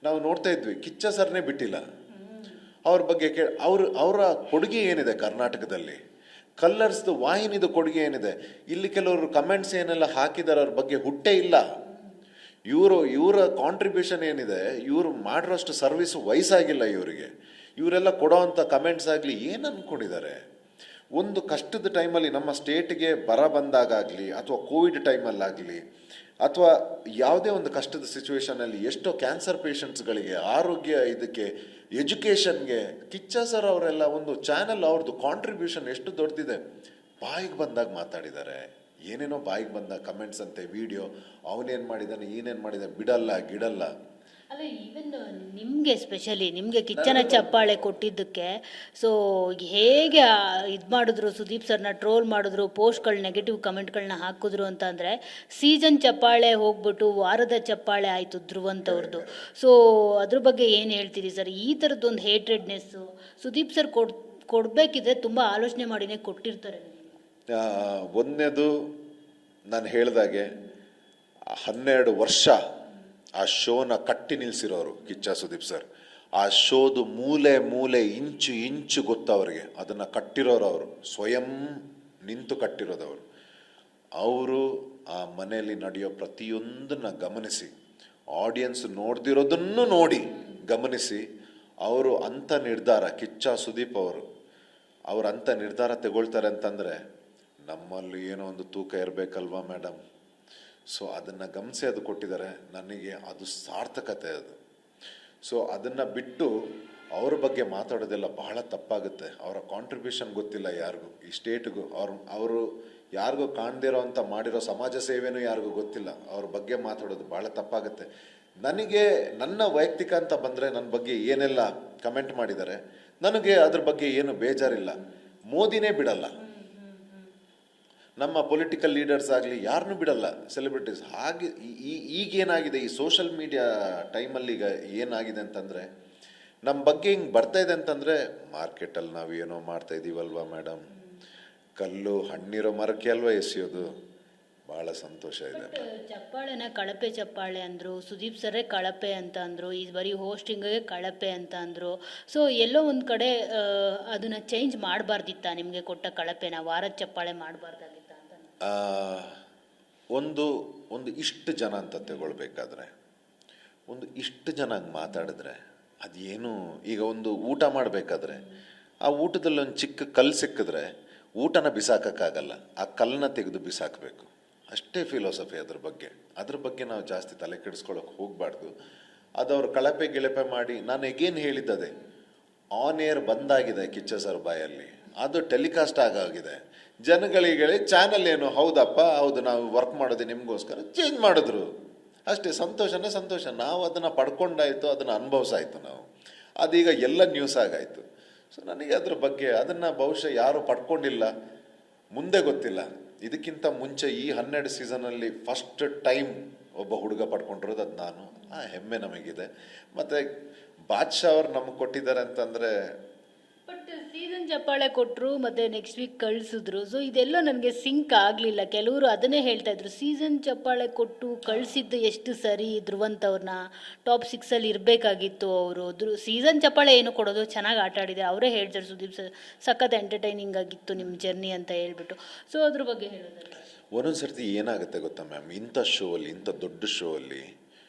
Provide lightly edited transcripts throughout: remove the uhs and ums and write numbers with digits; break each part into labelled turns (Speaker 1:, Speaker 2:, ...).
Speaker 1: ನಾವು ನೋಡ್ತಾ ಇದ್ವಿ, ಕಿಚ್ಚ ಸರ್ನೇ ಬಿಟ್ಟಿಲ್ಲ. ಅವ್ರ ಬಗ್ಗೆ ಅವರ ಕೊಡುಗೆ ಏನಿದೆ ಕರ್ನಾಟಕದಲ್ಲಿ, ಕಲ್ಲರ್ಸ್ದು ವಾಹಿನಿದು ಕೊಡುಗೆ ಏನಿದೆ. ಇಲ್ಲಿ ಕೆಲವರು ಕಮೆಂಟ್ಸ್ ಏನೆಲ್ಲ ಹಾಕಿದ್ದಾರೆ ಅವ್ರ ಬಗ್ಗೆ ಹುಟ್ಟೇ ಇಲ್ಲ. ಇವರ ಕಾಂಟ್ರಿಬ್ಯೂಷನ್ ಏನಿದೆ, ಇವರು ಮಾಡಿರೋಷ್ಟು ಸರ್ವಿಸ್ ವಯಸ್ಸಾಗಿಲ್ಲ ಇವರಿಗೆ. ಇವರೆಲ್ಲ ಕೊಡೋವಂಥ ಕಮೆಂಟ್ಸ್ ಆಗಲಿ ಏನು ಅಂದ್ಕೊಂಡಿದ್ದಾರೆ. ಒಂದು ಕಷ್ಟದ ಟೈಮಲ್ಲಿ ನಮ್ಮ ಸ್ಟೇಟ್ಗೆ ಬರ ಬಂದಾಗಲಿ ಅಥವಾ ಕೋವಿಡ್ ಟೈಮಲ್ಲಾಗಲಿ ಅಥವಾ ಯಾವುದೇ ಒಂದು ಕಷ್ಟದ ಸಿಚುವೇಶನಲ್ಲಿ ಎಷ್ಟೋ ಕ್ಯಾನ್ಸರ್ ಪೇಷಂಟ್ಸ್ಗಳಿಗೆ, ಆರೋಗ್ಯ ಇದಕ್ಕೆ, ಎಜುಕೇಷನ್ಗೆ ಕಿಚ್ಚ ಸರ್ ಅವರೆಲ್ಲ ಒಂದು ಚಾನಲ್, ಅವ್ರದ್ದು ಕಾಂಟ್ರಿಬ್ಯೂಷನ್ ಎಷ್ಟು ದೊಡ್ಡದಿದೆ. ಬಾಯಿಗೆ ಬಂದಾಗ ಮಾತಾಡಿದ್ದಾರೆ, ಏನೇನೋ ಬಾಯಿಗೆ ಬಂದಾಗ ಕಮೆಂಟ್ಸ್ ಅಂತೆ, ವಿಡಿಯೋ, ಅವನೇನು ಮಾಡಿದ್ದಾನೆ, ಏನೇನು ಮಾಡಿದ್ದಾನೆ, ಬಿಡಲ್ಲ ಗಿಡಲ್ಲ.
Speaker 2: ಅಲ್ಲ, ಈವನ್ ನಿಮಗೆ ಸ್ಪೆಷಲಿ ನಿಮಗೆ ಕಿಚ್ಚನ ಚಪ್ಪಾಳೆ ಕೊಟ್ಟಿದ್ದಕ್ಕೆ ಸೊ ಹೇಗೆ ಇದು ಮಾಡಿದ್ರು, ಸುದೀಪ್ ಸರ್ನ ಟ್ರೋಲ್ ಮಾಡಿದ್ರು, ಪೋಸ್ಟ್ಗಳು ನೆಗೆಟಿವ್ ಕಮೆಂಟ್ಗಳನ್ನ ಹಾಕಿದ್ರು ಅಂತ ಅಂದರೆ, ಸೀಸನ್ ಚಪ್ಪಾಳೆ ಹೋಗ್ಬಿಟ್ಟು ವಾರದ ಚಪ್ಪಾಳೆ ಆಯಿತು ಧ್ರುವಂತವ್ರದ್ದು. ಸೊ ಅದ್ರ ಬಗ್ಗೆ ಏನು ಹೇಳ್ತೀರಿ ಸರ್? ಈ ಥರದ್ದೊಂದು ಹೇಟ್ರೆಡ್ನೆಸ್ಸು ಸುದೀಪ್ ಸರ್ ಕೊಡಬೇಕಿದ್ರೆ ತುಂಬ ಆಲೋಚನೆ ಮಾಡಿನೇ ಕೊಟ್ಟಿರ್ತಾರೆ.
Speaker 1: ಒಂದನೇದು ನಾನು ಹೇಳಿದಾಗೆ 12 ವರ್ಷ ಆ ಶೋನ ಕಟ್ಟಿ ನಿಲ್ಲಿಸಿರೋರು ಕಿಚ್ಚ ಸುದೀಪ್ ಸರ್. ಆ ಶೋದು ಮೂಲೆ ಮೂಲೆ ಇಂಚು ಇಂಚು ಗೊತ್ತವ್ರಿಗೆ, ಅದನ್ನು ಕಟ್ಟಿರೋರು ಅವರು, ಸ್ವಯಂ ನಿಂತು ಕಟ್ಟಿರೋದವರು. ಅವರು ಆ ಮನೆಯಲ್ಲಿ ನಡೆಯೋ ಪ್ರತಿಯೊಂದನ್ನು ಗಮನಿಸಿ, ಆಡಿಯನ್ಸ್ ನೋಡ್ದಿರೋದನ್ನು ನೋಡಿ ಗಮನಿಸಿ, ಅವರು ಅಂಥ ನಿರ್ಧಾರ, ಕಿಚ್ಚ ಸುದೀಪ್ ಅವರು ಅಂಥ ನಿರ್ಧಾರ ತಗೊಳ್ತಾರೆ ಅಂತಂದರೆ ನಮ್ಮಲ್ಲಿ ಏನೋ ಒಂದು ತೂಕ ಇರಬೇಕಲ್ವಾ ಮೇಡಮ್. ಸೊ ಅದನ್ನು ಗಮನಿಸಿ ಅದು ಕೊಟ್ಟಿದ್ದಾರೆ. ನನಗೆ ಅದು ಸಾರ್ಥಕತೆ ಅದು. ಸೊ ಅದನ್ನು ಬಿಟ್ಟು ಅವ್ರ ಬಗ್ಗೆ ಮಾತಾಡೋದೆಲ್ಲ ಬಹಳ ತಪ್ಪಾಗುತ್ತೆ. ಅವರ ಕಾಂಟ್ರಿಬ್ಯೂಷನ್ ಗೊತ್ತಿಲ್ಲ ಯಾರಿಗೂ, ಈ ಸ್ಟೇಟ್ಗೂ. ಅವರು ಯಾರಿಗೂ ಕಾಣದಿರೋ ಅಂತ ಮಾಡಿರೋ ಸಮಾಜ ಸೇವೆನೂ ಯಾರಿಗೂ ಗೊತ್ತಿಲ್ಲ. ಅವ್ರ ಬಗ್ಗೆ ಮಾತಾಡೋದು ಭಾಳ ತಪ್ಪಾಗುತ್ತೆ. ನನಗೆ ನನ್ನ ವೈಯಕ್ತಿಕ ಅಂತ ಬಂದರೆ ನನ್ನ ಬಗ್ಗೆ ಏನೆಲ್ಲ ಕಮೆಂಟ್ ಮಾಡಿದ್ದಾರೆ, ನನಗೆ ಅದ್ರ ಬಗ್ಗೆ ಏನು ಬೇಜಾರಿಲ್ಲ. ಮೋದಿನೇ ಬಿಡಲ್ಲ, ನಮ್ಮ ಪೊಲಿಟಿಕಲ್ ಲೀಡರ್ಸ್ ಆಗಲಿ ಯಾರನ್ನೂ ಬಿಡಲ್ಲ, ಸೆಲೆಬ್ರಿಟೀಸ್. ಹಾಗೆ ಈಗೇನಾಗಿದೆ ಈ ಸೋಷಲ್ ಮೀಡಿಯಾ ಟೈಮಲ್ಲಿ, ಈಗ ಏನಾಗಿದೆ ಅಂತಂದರೆ ನಮ್ಮ ಬಗ್ಗೆ ಹಿಂಗೆ ಬರ್ತಾ ಇದೆ ಅಂತಂದರೆ, ಮಾರ್ಕೆಟಲ್ಲಿ ನಾವು ಏನೋ ಮಾಡ್ತಾ ಇದ್ದೀವಲ್ವಾ ಮೇಡಮ್, ಕಲ್ಲು ಹಣ್ಣಿರೋ ಮರಕ್ಕೆ ಅಲ್ವಾ ಎಸೆಯೋದು. ಭಾಳ ಸಂತೋಷ ಇದೆ.
Speaker 2: ಚಪ್ಪಾಳೆನ ಕಳಪೆ ಚಪ್ಪಾಳೆ ಅಂದರು, ಸುದೀಪ್ ಸರೇ ಕಳಪೆ ಅಂತ ಅಂದರು, ಈ ಬರೀ ಹೋಸ್ಟಿಂಗಿಗೆ ಕಳಪೆ ಅಂತ ಅಂದರು. ಸೊ ಎಲ್ಲೋ ಒಂದು ಕಡೆ ಅದನ್ನು ಚೇಂಜ್ ಮಾಡಬಾರ್ದಿತ್ತ? ನಿಮಗೆ ಕೊಟ್ಟ ಕಳಪೆನ ವಾರದ ಚಪ್ಪಾಳೆ ಮಾಡಬಾರ್ದಾಗಿತ್ತ ಅಂತ?
Speaker 1: ಒಂದು ಇಷ್ಟು ಜನ ಅಂತ ತಗೊಳ್ಬೇಕಾದ್ರೆ, ಒಂದು ಇಷ್ಟು ಜನ ಮಾತಾಡಿದ್ರೆ ಅದೇನು. ಈಗ ಒಂದು ಊಟ ಮಾಡಬೇಕಾದ್ರೆ ಆ ಊಟದಲ್ಲಿ ಒಂದು ಚಿಕ್ಕ ಕಲ್ಲು ಸಿಕ್ಕಿದ್ರೆ ಊಟನ ಬಿಸಾಕೋಕ್ಕಾಗಲ್ಲ, ಆ ಕಲ್ಲನ್ನ ತೆಗೆದು ಬಿಸಾಕಬೇಕು. ಅಷ್ಟೇ ಫಿಲಾಸಫಿ ಅದ್ರ ಬಗ್ಗೆ ನಾವು ಜಾಸ್ತಿ ತಲೆ ಕೆಡಿಸ್ಕೊಳ್ಳೋಕೆ ಹೋಗಬಾರ್ದು. ಅದು ಅವ್ರು ಕಳಪೆ ಗಿಳಪೆ ಮಾಡಿ, ನಾನು ಎಗೇನ್ ಹೇಳಿದ್ದದೆ, ಆನ್ ಏರ್ ಬಂದಾಗಿದೆ ಕಿಚ್ಚ ಸರ್ ಬಾಯಲ್ಲಿ, ಅದು ಟೆಲಿಕಾಸ್ಟ್ ಆಗಿದೆ. ಜನಗಳಿಗೆ ಚಾನಲ್ ಏನು, ಹೌದಪ್ಪ ಹೌದು ನಾವು ವರ್ಕ್ ಮಾಡೋದು ನಿಮಗೋಸ್ಕರ, ಚೇಂಜ್ ಮಾಡಿದ್ರು ಅಷ್ಟೇ. ಸಂತೋಷನೇ ಸಂತೋಷ. ನಾವು ಅದನ್ನು ಪಡ್ಕೊಂಡಾಯಿತು, ಅದನ್ನು ಅನುಭವಿಸಾಯಿತು ನಾವು. ಅದೀಗ ಎಲ್ಲ ನ್ಯೂಸ್ ಆಗಾಯಿತು. ಸೊ ನನಗೆ ಅದ್ರ ಬಗ್ಗೆ ಅದನ್ನು ಬಹುಶಃ ಯಾರು ಪಡ್ಕೊಂಡಿಲ್ಲ, ಮುಂದೆ ಗೊತ್ತಿಲ್ಲ. ಇದಕ್ಕಿಂತ ಮುಂಚೆ ಈ 12 ಸೀಸನಲ್ಲಿ ಫಸ್ಟ್ ಟೈಮ್ ಒಬ್ಬ ಹುಡುಗ ಪಡ್ಕೊಂಡಿರೋದು ಅದು ನಾನು. ಆ ಹೆಮ್ಮೆ ನಮಗಿದೆ. ಮತ್ತು ಬಾದ್ಶಾ ಅವ್ರು ನಮಗೆ ಕೊಟ್ಟಿದ್ದಾರೆ ಅಂತಂದರೆ,
Speaker 2: ಬಟ್ ಸೀಸನ್ ಚಪ್ಪಾಳೆ ಕೊಟ್ಟರು ಮತ್ತು ನೆಕ್ಸ್ಟ್ ವೀಕ್ ಕಳಿಸಿದ್ರು. ಸೊ ಇದೆಲ್ಲ ನನಗೆ ಸಿಂಕ್ ಆಗಲಿಲ್ಲ. ಕೆಲವರು ಅದನ್ನೇ ಹೇಳ್ತಾ ಇದ್ರು, ಸೀಸನ್ ಚಪ್ಪಾಳೆ ಕೊಟ್ಟು ಕಳಿಸಿದ್ದು ಎಷ್ಟು ಸರಿ, ಧ್ರುವಂತವ್ರನ್ನ ಟಾಪ್ 6ಅಲ್ಲಿ ಇರಬೇಕಾಗಿತ್ತು ಅವರು. ಸೀಸನ್ ಚಪ್ಪಾಳೆ ಏನು ಕೊಡೋದು, ಚೆನ್ನಾಗಿ ಆಟ ಆಡಿದೆ, ಅವರೇ ಹೇಳ್ತಾರೆ ಸುದೀಪ್ ಸರ್ ಸಖತ್ ಎಂಟರ್ಟೈನಿಂಗ್ ಆಗಿತ್ತು ನಿಮ್ಮ ಜರ್ನಿ ಅಂತ ಹೇಳ್ಬಿಟ್ಟು. ಸೊ ಅದ್ರ ಬಗ್ಗೆ ಹೇಳೋದಲ್ಲ.
Speaker 1: ಒಂದೊಂದು ಸರ್ತಿ ಏನಾಗುತ್ತೆ ಗೊತ್ತಾ ಮ್ಯಾಮ್, ಇಂಥ ಶೋ ಅಲ್ಲಿ, ಇಂಥ ದೊಡ್ಡ ಶೋ ಅಲ್ಲಿ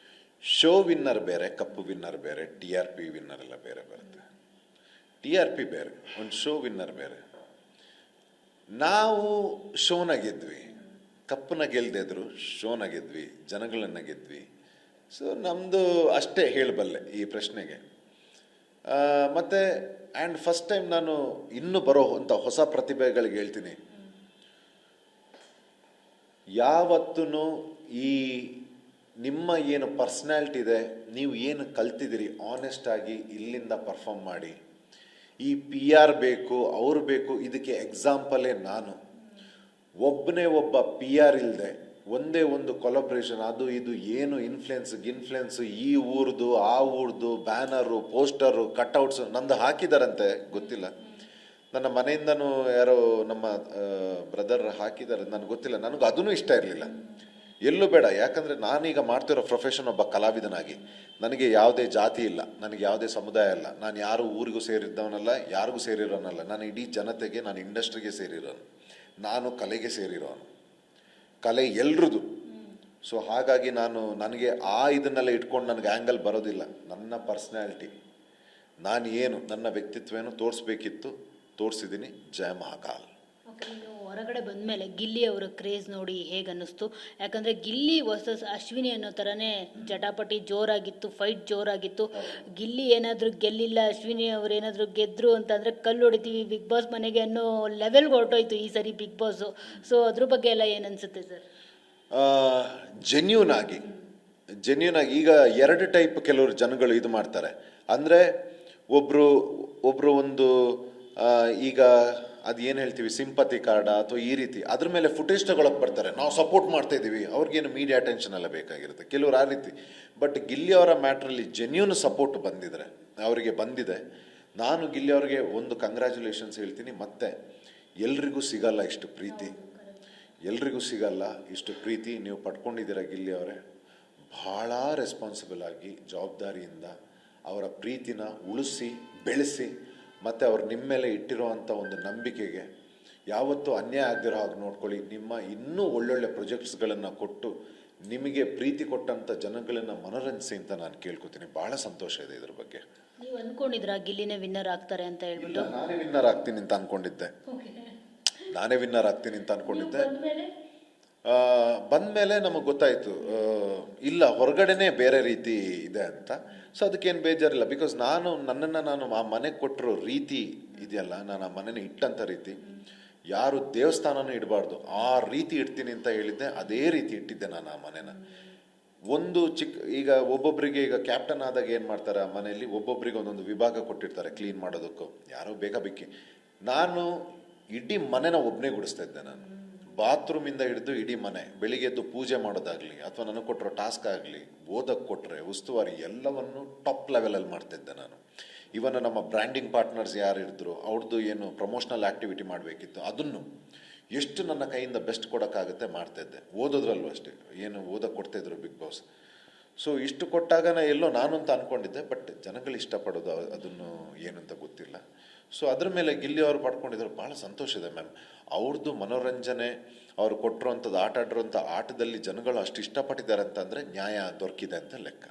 Speaker 1: ಶೋ ವಿನ್ನರ್ ಬೇರೆ, ಕಪ್ ವಿನ್ನರ್ ಬೇರೆ, TRP ವಿನ್ನರ್ ಎಲ್ಲ ಬೇರೆ ಬರುತ್ತೆ. TRP ಬೇರೆ, ಒಂದು ಶೋ ವಿನ್ನರ್ ಬೇರೆ. ನಾವು ಶೋನ ಗೆದ್ವಿ, ಕಪ್ಪನ್ನ ಗೆಲ್ದಿದ್ರು ಶೋನ ಗೆದ್ವಿ, ಜನಗಳನ್ನ ಗೆದ್ವಿ. ಸೊ ನಮ್ಮದು ಅಷ್ಟೇ ಹೇಳಬಲ್ಲೆ ಈ ಪ್ರಶ್ನೆಗೆ. ಮತ್ತು ಆ್ಯಂಡ್ ಫಸ್ಟ್ ಟೈಮ್ ನಾನು ಇನ್ನೂ ಬರೋ ಅಂಥ ಹೊಸ ಪ್ರತಿಭೆಗಳಿಗೆ ಹೇಳ್ತೀನಿ, ಯಾವತ್ತೂ ಈ ನಿಮ್ಮ ಏನು ಪರ್ಸ್ನಾಲಿಟಿ ಇದೆ, ನೀವು ಏನು ಕಲ್ತಿದ್ದೀರಿ, ಆನೆಸ್ಟಾಗಿ ಇಲ್ಲಿಂದ ಪರ್ಫಾರ್ಮ್ ಮಾಡಿ. ಈ PR ಬೇಕು, ಅವ್ರು ಬೇಕು, ಇದಕ್ಕೆ ಎಕ್ಸಾಂಪಲೇ ನಾನು. ಒಬ್ಬ PR ಇಲ್ಲದೆ ಒಂದೇ ಒಂದು ಕೊಲಾಬ್ರೇಷನ್, ಅದು ಇದು ಏನು ಇನ್ಫ್ಲುಯೆನ್ಸು, ಈ ಊರ್ದು ಆ ಊರ್ದು ಬ್ಯಾನರು, ಪೋಸ್ಟರು, ಕಟ್ಔಟ್ಸು ನಂದು ಹಾಕಿದಾರಂತೆ, ಗೊತ್ತಿಲ್ಲ. ನನ್ನ ಮನೆಯಿಂದನೂ ಯಾರೋ ನಮ್ಮ ಬ್ರದರ್ ಹಾಕಿದ್ದಾರೆ, ನನಗೆ ಗೊತ್ತಿಲ್ಲ. ನನಗೂ ಅದೂ ಇಷ್ಟ ಇರಲಿಲ್ಲ. ಎಲ್ಲೂ ಬೇಡ. ಯಾಕಂದರೆ ನಾನೀಗ ಮಾಡ್ತಿರೋ ಪ್ರೊಫೆಷನ್ ಒಬ್ಬ ಕಲಾವಿದನಾಗಿ ನನಗೆ ಯಾವುದೇ ಜಾತಿ ಇಲ್ಲ, ನನಗೆ ಯಾವುದೇ ಸಮುದಾಯ ಇಲ್ಲ, ನಾನು ಯಾರು ಊರಿಗೂ ಸೇರಿದ್ದವನಲ್ಲ, ಯಾರಿಗೂ ಸೇರಿರೋನಲ್ಲ, ನಾನು ಇಡೀ ಜನತೆಗೆ, ನಾನು ಇಂಡಸ್ಟ್ರಿಗೆ ಸೇರಿರೋನು, ನಾನು ಕಲೆಗೆ ಸೇರಿರೋನು, ಕಲೆ ಎಲ್ರದ್ದು. ಸೊ ಹಾಗಾಗಿ ನನಗೆ ಇದನ್ನೆಲ್ಲ ಇಟ್ಕೊಂಡು ನನಗೆ ಆ್ಯಂಗಲ್ ಬರೋದಿಲ್ಲ. ನನ್ನ ಪರ್ಸ್ನಾಲಿಟಿ, ನಾನು ಏನು, ನನ್ನ ವ್ಯಕ್ತಿತ್ವವನ್ನು ತೋರಿಸ್ಬೇಕಿತ್ತು, ತೋರಿಸಿದ್ದೀನಿ. ಜಯ ಮಹಾಕಾಲ್.
Speaker 2: ಇನ್ನು ಹೊರಗಡೆ ಬಂದಮೇಲೆ ಗಿಲ್ಲಿ ಅವರ ಕ್ರೇಜ್ ನೋಡಿ ಹೇಗೆ ಅನ್ನಿಸ್ತು? ಯಾಕಂದರೆ ಗಿಲ್ಲಿ ವರ್ಸಸ್ ಅಶ್ವಿನಿ ಅನ್ನೋ ಥರನೇ ಜಟಾಪಟಿ ಜೋರಾಗಿತ್ತು, ಫೈಟ್ ಜೋರಾಗಿತ್ತು. ಗಿಲ್ಲಿ ಏನಾದರೂ ಗೆಲ್ಲಿಲ್ಲ, ಅಶ್ವಿನಿ ಅವ್ರು ಏನಾದರೂ ಗೆದ್ದರು ಅಂತಂದರೆ ಕಲ್ಲು ಹೊಡಿತೀವಿ ಬಿಗ್ ಬಾಸ್ ಮನೆಗೆ ಅನ್ನೋ ಲೆವೆಲ್ಗೆ ಹೊರಟೋಯ್ತು ಈ ಸರಿ ಬಿಗ್ ಬಾಸು. ಸೊ ಅದ್ರ ಬಗ್ಗೆ ಎಲ್ಲ ಏನು ಅನಿಸುತ್ತೆ ಸರ್?
Speaker 1: ಜೆನ್ಯೂನ್ ಆಗಿ ಈಗ ಎರಡು ಟೈಪ್ ಕೆಲವರು ಜನಗಳು ಇದು ಮಾಡ್ತಾರೆ. ಅಂದರೆ ಒಬ್ಬರು ಒಂದು ಈಗ ಅದು ಏನು ಹೇಳ್ತೀವಿ, ಸಿಂಪತಿ ಕಾರ್ಡ ಅಥವಾ ಈ ರೀತಿ ಅದ್ರ ಮೇಲೆ ಫುಟೇಜ್ ತಗೊಳಕ್ಕೆ ಬರ್ತಾರೆ, ನಾವು ಸಪೋರ್ಟ್ ಮಾಡ್ತಾ ಇದ್ದೀವಿ, ಅವ್ರಿಗೇನು ಮೀಡಿಯಾ ಅಟೆನ್ಷನ್ ಎಲ್ಲ ಬೇಕಾಗಿರುತ್ತೆ, ಕೆಲವರು ಆ ರೀತಿ. ಬಟ್ ಗಿಲ್ಲಿ ಅವರ ಮ್ಯಾಟ್ರಲ್ಲಿ ಜೆನ್ಯೂನ್ ಸಪೋರ್ಟ್ ಅವರಿಗೆ ಬಂದಿದೆ. ನಾನು ಗಿಲ್ಲಿ ಅವ್ರಿಗೆ ಒಂದು ಕಂಗ್ರ್ಯಾಚುಲೇಷನ್ಸ್ ಹೇಳ್ತೀನಿ. ಮತ್ತೆ ಎಲ್ರಿಗೂ ಸಿಗಲ್ಲ ಇಷ್ಟು ಪ್ರೀತಿ, ಎಲ್ರಿಗೂ ಸಿಗಲ್ಲ ಇಷ್ಟು ಪ್ರೀತಿ ನೀವು ಪಡ್ಕೊಂಡಿದ್ದೀರ. ಗಿಲ್ಲಿ ಅವರೇ ಭಾಳ ರೆಸ್ಪಾನ್ಸಿಬಲ್ ಆಗಿ, ಜವಾಬ್ದಾರಿಯಿಂದ ಅವರ ಪ್ರೀತಿನ ಉಳಿಸಿ ಬೆಳೆಸಿ, ಮತ್ತು ಅವ್ರು ನಿಮ್ಮ ಮೇಲೆ ಇಟ್ಟಿರೋವಂಥ ಒಂದು ನಂಬಿಕೆಗೆ ಯಾವತ್ತೂ ಅನ್ಯಾಯ ಆಗದಿರೋ ಹಾಗೆ ನೋಡ್ಕೊಳ್ಳಿ. ನಿಮ್ಮ ಇನ್ನೂ ಒಳ್ಳೊಳ್ಳೆ ಪ್ರೊಜೆಕ್ಟ್ಸ್ಗಳನ್ನು ಕೊಟ್ಟು ನಿಮಗೆ ಪ್ರೀತಿ ಕೊಟ್ಟಂಥ ಜನಗಳನ್ನು ಮನೋರಂಜಿಸಿ ಅಂತ ನಾನು ಕೇಳ್ಕೊತೀನಿ. ಭಾಳ ಸಂತೋಷ ಇದೆ ಇದ್ರ ಬಗ್ಗೆ.
Speaker 2: ನೀವು ಅಂದ್ಕೊಂಡಿದ್ರಾ ಗಿಲ್ಲಿನೇ ವಿನ್ನರ್ ಆಗ್ತಾರೆ ಅಂತ ಹೇಳ್ಬಿಟ್ಟು?
Speaker 1: ನಾನೇ ವಿನ್ನರ್ ಆಗ್ತೀನಿ ಅಂತ ಅಂದ್ಕೊಂಡಿದ್ದೆ. ಬಂದಮೇಲೆ ನಮಗೆ ಗೊತ್ತಾಯಿತು ಇಲ್ಲ, ಹೊರಗಡೆನೇ ಬೇರೆ ರೀತಿ ಇದೆ ಅಂತ. ಸೊ ಅದಕ್ಕೇನು ಬೇಜಾರಿಲ್ಲ. ಬಿಕಾಸ್ ನನ್ನನ್ನು ಆ ಮನೆಗೆ ಕೊಟ್ಟಿರೋ ರೀತಿ ಇದೆಯಲ್ಲ, ನಾನು ಆ ಮನೆನ ಇಟ್ಟಂಥ ರೀತಿ, ಯಾರು ದೇವಸ್ಥಾನನೂ ಇಡಬಾರ್ದು ಆ ರೀತಿ ಇಡ್ತೀನಿ ಅಂತ ಹೇಳಿದ್ದೆ, ಅದೇ ರೀತಿ ಇಟ್ಟಿದ್ದೆ ನಾನು ಆ ಮನೆನ. ಒಂದು ಈಗ ಒಬ್ಬೊಬ್ಬರಿಗೆ, ಈಗ ಕ್ಯಾಪ್ಟನ್ ಆದಾಗ ಏನು ಮಾಡ್ತಾರೆ, ಆ ಮನೆಯಲ್ಲಿ ಒಬ್ಬೊಬ್ಬರಿಗೆ ಒಂದೊಂದು ವಿಭಾಗ ಕೊಟ್ಟಿರ್ತಾರೆ ಕ್ಲೀನ್ ಮಾಡೋದಕ್ಕೂ, ಯಾರೋ ಬೇಕಾಬಿಕ್ಕಿ. ನಾನು ಇಡೀ ಮನೆನ ಒಬ್ಬನೇ ಗುಡಿಸ್ತಾ ಇದ್ದೆ. ನಾನು ಬಾತ್ರೂಮಿಂದ ಹಿಡಿದು ಇಡೀ ಮನೆ, ಬೆಳಿಗ್ಗೆ ಎದ್ದು ಪೂಜೆ ಮಾಡೋದಾಗಲಿ ಅಥವಾ ನನಗೆ ಕೊಟ್ಟಿರೋ ಟಾಸ್ಕ್ ಆಗಲಿ, ಓದಕ್ಕೆ ಕೊಟ್ಟರೆ ಉಸ್ತುವಾರಿ ಎಲ್ಲವನ್ನು ಟಾಪ್ ಲೆವೆಲಲ್ಲಿ ಮಾಡ್ತಿದ್ದೆ ನಾನು. ಇವನ್ ನಮ್ಮ ಬ್ರ್ಯಾಂಡಿಂಗ್ ಪಾರ್ಟ್ನರ್ಸ್ ಯಾರು ಇದ್ರು, ಅವ್ರದ್ದು ಏನು ಪ್ರಮೋಷನಲ್ ಆ್ಯಕ್ಟಿವಿಟಿ ಮಾಡಬೇಕಿತ್ತು, ಅದನ್ನು ಎಷ್ಟು ನನ್ನ ಕೈಯಿಂದ ಬೆಸ್ಟ್ ಕೊಡೋಕ್ಕಾಗುತ್ತೆ ಮಾಡ್ತಾಯಿದ್ದೆ. ಓದೋದ್ರಲ್ಲೂ ಅಷ್ಟೇ, ಏನು ಓದಕ್ಕೆ ಕೊಡ್ತಾಯಿದ್ರು ಬಿಗ್ ಬಾಸ್. ಸೊ ಇಷ್ಟು ಕೊಟ್ಟಾಗ ಎಲ್ಲೋ ನಾನು ಅಂತ ಅಂದ್ಕೊಂಡಿದ್ದೆ. ಬಟ್ ಜನಗಳು ಇಷ್ಟಪಡೋದು ಅದನ್ನು ಏನು ಅಂತ ಗೊತ್ತಿಲ್ಲ. ಸೊ ಅದ್ರ ಮೇಲೆ ಗಿಲ್ಲಿ ಅವರು ಪಡ್ಕೊಂಡಿದ್ರು, ಭಾಳ ಸಂತೋಷ ಇದೆ ಮ್ಯಾಮ್. ಅವ್ರದ್ದು ಮನೋರಂಜನೆ, ಅವ್ರು ಕೊಟ್ಟಿರೋಂಥದ್ದು ಆಟ ಆಡಿರೋಂಥ ಆಟದಲ್ಲಿ ಜನಗಳು ಅಷ್ಟು ಇಷ್ಟಪಟ್ಟಿದ್ದಾರೆ ಅಂತಂದರೆ ನ್ಯಾಯ ದೊರಕಿದೆ ಅಂತ ಲೆಕ್ಕ.